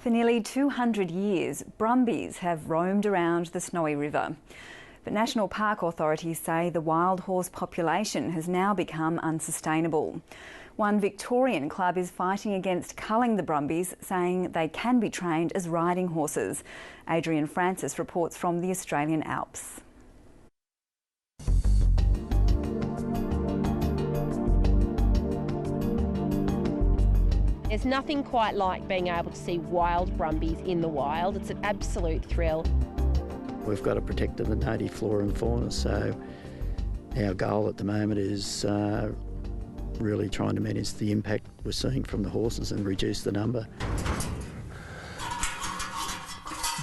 For nearly 200 years, brumbies have roamed around the Snowy River. But national park authorities say the wild horse population has now become unsustainable. One Victorian club is fighting against culling the brumbies, saying they can be trained as riding horses. Adrian Francis reports from the Australian Alps. There's nothing quite like being able to see wild brumbies in the wild. It's an absolute thrill. We've got to protect the native flora and fauna, so our goal at the moment is really trying to manage the impact we're seeing from the horses and reduce the number.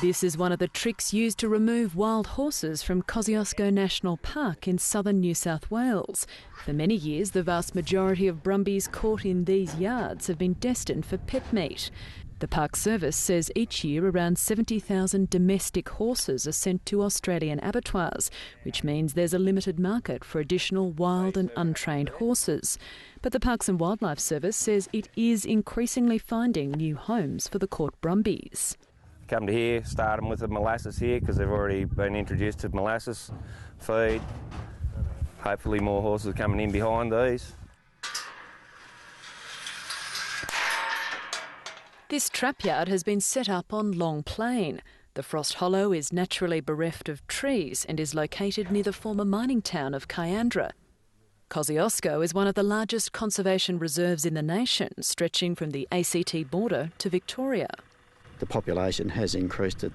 This is one of the tricks used to remove wild horses from Kosciuszko National Park in southern New South Wales. For many years, the vast majority of brumbies caught in these yards have been destined for pet meat. The Park Service says each year around 70,000 domestic horses are sent to Australian abattoirs, which means there's a limited market for additional wild and untrained horses. But the Parks and Wildlife Service says it is increasingly finding new homes for the caught brumbies. Come to here, start them with the molasses here because they've already been introduced to molasses, feed. Hopefully more horses coming in behind these. This trapyard has been set up on Long Plain. The Frost Hollow is naturally bereft of trees and is located near the former mining town of Kyandra. Kosciuszko is one of the largest conservation reserves in the nation, stretching from the ACT border to Victoria. The population has increased at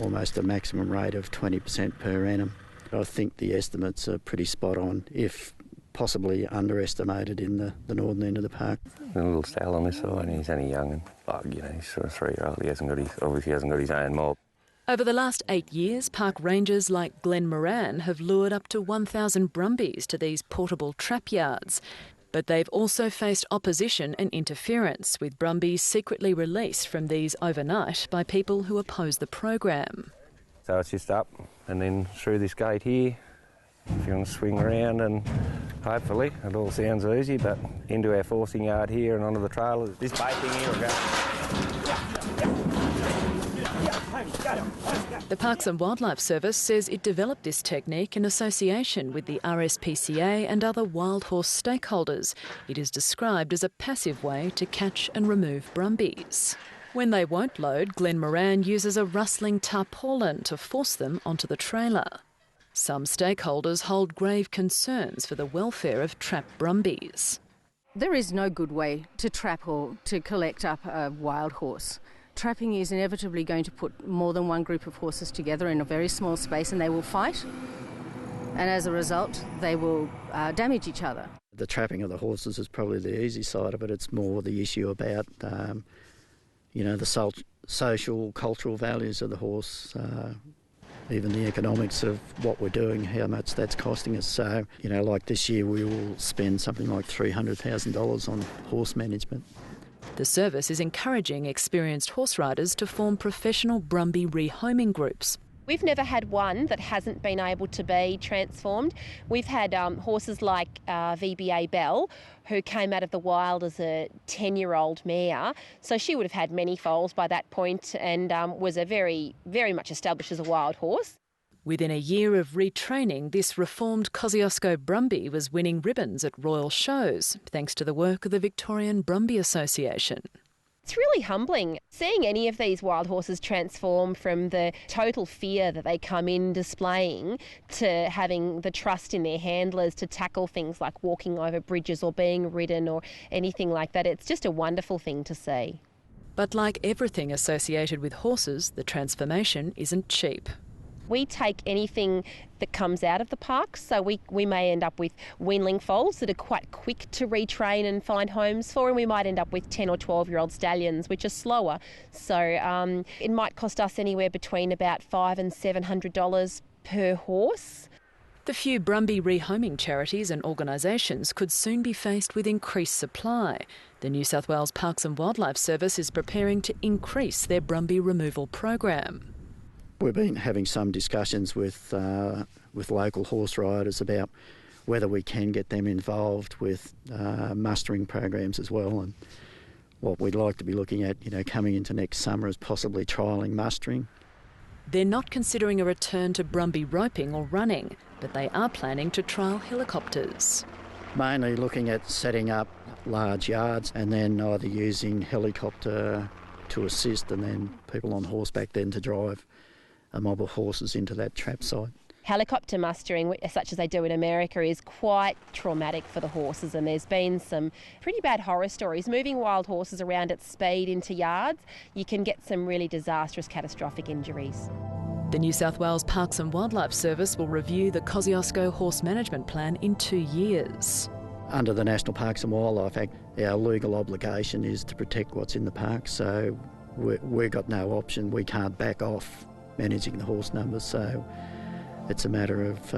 almost a maximum rate of 20% per annum. I think the estimates are pretty spot on, if possibly underestimated in the northern end of the park. A little stall on this side, and he's only young and bug, he's sort of 3-year-old. He obviously hasn't got his own mob. Over the last 8 years, park rangers like Glenn Moran have lured up to 1,000 brumbies to these portable trap yards. But they've also faced opposition and interference, with brumbies secretly released from these overnight by people who oppose the program. So it's just up and then through this gate here. If you want to swing around, and hopefully it all sounds easy, but into our forcing yard here and onto the trailer. This bait thing here will go. The Parks and Wildlife Service says it developed this technique in association with the RSPCA and other wild horse stakeholders. It is described as a passive way to catch and remove brumbies. When they won't load, Glenn Moran uses a rustling tarpaulin to force them onto the trailer. Some stakeholders hold grave concerns for the welfare of trapped brumbies. There is no good way to trap or to collect up a wild horse. Trapping is inevitably going to put more than one group of horses together in a very small space, and they will fight, and as a result they will damage each other. The trapping of the horses is probably the easy side of it. It's more the issue about the social, cultural values of the horse, even the economics of what we're doing, how much that's costing us. So, like this year we will spend something like $300,000 on horse management. The service is encouraging experienced horse riders to form professional brumby rehoming groups. We've never had one that hasn't been able to be transformed. We've had horses like VBA Belle, who came out of the wild as a 10-year-old mare. So she would have had many foals by that point and was a very, very much established as a wild horse. Within a year of retraining, this reformed Kosciuszko Brumby was winning ribbons at royal shows, thanks to the work of the Victorian Brumby Association. It's really humbling seeing any of these wild horses transform from the total fear that they come in displaying to having the trust in their handlers to tackle things like walking over bridges or being ridden or anything like that. It's just a wonderful thing to see. But like everything associated with horses, the transformation isn't cheap. We take anything that comes out of the park, so we may end up with weanling foals that are quite quick to retrain and find homes for, and we might end up with 10 or 12-year-old stallions, which are slower. So it might cost us anywhere between about $500 and $700 per horse. The few brumby rehoming charities and organisations could soon be faced with increased supply. The New South Wales Parks and Wildlife Service is preparing to increase their brumby removal program. We've been having some discussions with local horse riders about whether we can get them involved with mustering programs as well. And What we'd like to be looking at, coming into next summer is possibly trialling mustering. They're not considering a return to brumbie roping or running, but they are planning to trial helicopters. Mainly looking at setting up large yards and then either using helicopter to assist and then people on horseback then to drive a mob of horses into that trap site. Helicopter mustering, such as they do in America, is quite traumatic for the horses, and there's been some pretty bad horror stories. Moving wild horses around at speed into yards, you can get some really disastrous, catastrophic injuries. The New South Wales Parks and Wildlife Service will review the Kosciuszko Horse Management Plan in 2 years. Under the National Parks and Wildlife Act, our legal obligation is to protect what's in the park, so we've got no option. We can't back off managing the horse numbers, so it's a matter of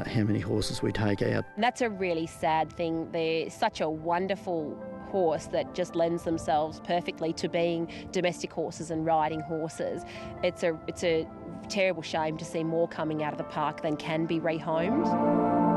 how many horses we take out. And that's a really sad thing. They're such a wonderful horse that just lends themselves perfectly to being domestic horses and riding horses. It's a terrible shame to see more coming out of the park than can be rehomed.